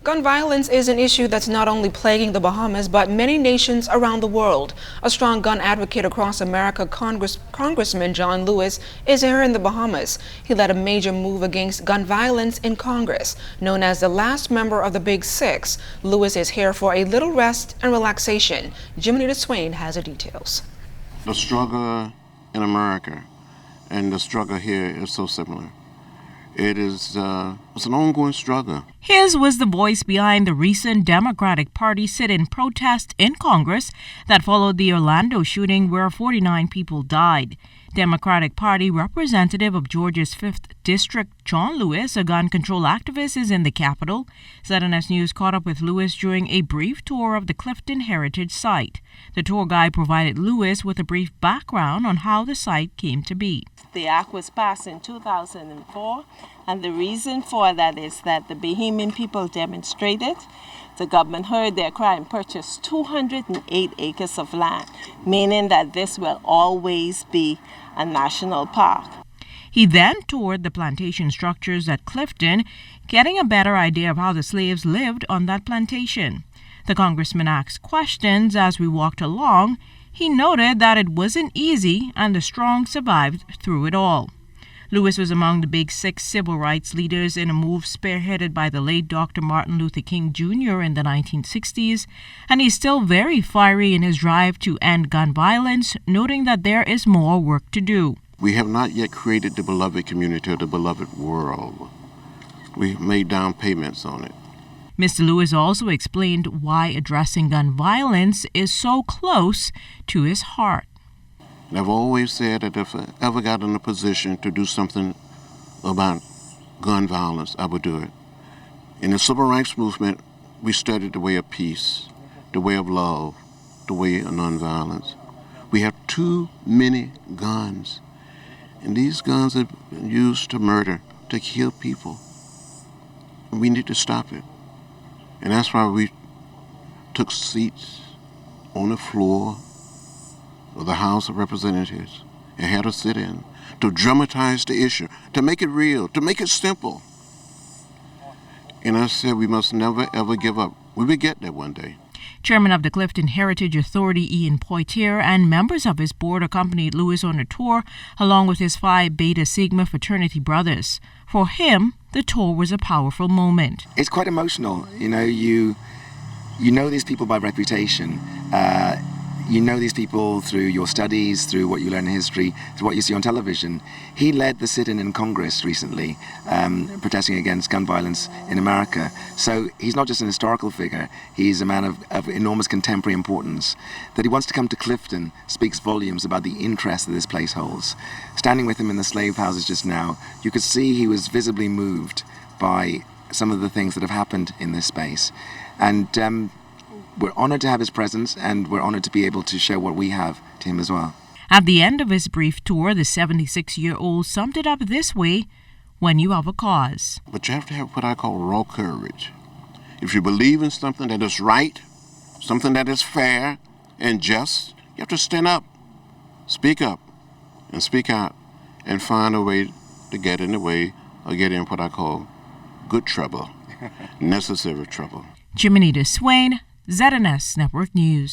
Gun violence is an issue that's not only plaguing the Bahamas, but many nations around the world. A strong gun advocate across America, Congressman John Lewis, is here in the Bahamas. He led a major move against gun violence in Congress. Known as the last member of the Big Six, Lewis is here for a little rest and relaxation. Jiminy DeSwain has the details. The struggle in America and the struggle here is so similar. It's an ongoing struggle. His was the voice behind the recent Democratic Party sit-in protest in Congress that followed the Orlando shooting where 49 people died. Democratic Party representative of Georgia's 5th District, John Lewis, a gun control activist, is in the Capitol. ZNS News caught up with Lewis during a brief tour of the Clifton Heritage Site. The tour guide provided Lewis with a brief background on how the site came to be. The act was passed in 2004, and the reason for that is that the Bahamian people demonstrated. The government heard their cry and purchased 208 acres of land, meaning that this will always be a national park. He then toured the plantation structures at Clifton, getting a better idea of how the slaves lived on that plantation. The congressman asked questions as we walked along. He noted that it wasn't easy and the strong survived through it all. Lewis was among the Big Six civil rights leaders in a move spearheaded by the late Dr. Martin Luther King Jr. in the 1960s, and he's still very fiery in his drive to end gun violence, noting that there is more work to do. We have not yet created the beloved community or the beloved world. We've made down payments on it. Mr. Lewis also explained why addressing gun violence is so close to his heart. And I've always said that if I ever got in a position to do something about gun violence, I would do it. In the civil rights movement, we studied the way of peace, the way of love, the way of nonviolence. We have too many guns, and these guns are used to murder, to kill people. And we need to stop it. And that's why we took seats on the floor of the House of Representatives and had a sit-in to dramatize the issue, to make it real, to make it simple. And I said we must never, ever give up. We will get there one day. Chairman of the Clifton Heritage Authority, Ian Poitier, and members of his board accompanied Lewis on a tour, along with his Phi Beta Sigma fraternity brothers. For him, the tour was a powerful moment. It's quite emotional. You know these people by reputation. You know these people through your studies, through what you learn in history, through what you see on television. He led the sit-in in Congress recently, protesting against gun violence in America. So he's not just an historical figure, he's a man of enormous contemporary importance. That he wants to come to Clifton speaks volumes about the interest that this place holds. Standing with him in the slave houses just now, you could see he was visibly moved by some of the things that have happened in this space. And we're honored to have his presence, and we're honored to be able to show what we have to him as well. At the end of his brief tour, the 76-year-old summed it up this way: when you have a cause. But you have to have what I call raw courage. If you believe in something that is right, something that is fair and just, you have to stand up, speak up, and speak out, and find a way to get in the way or get in what I call good trouble, necessary trouble. Jiminy DeSwain, ZNS Network News.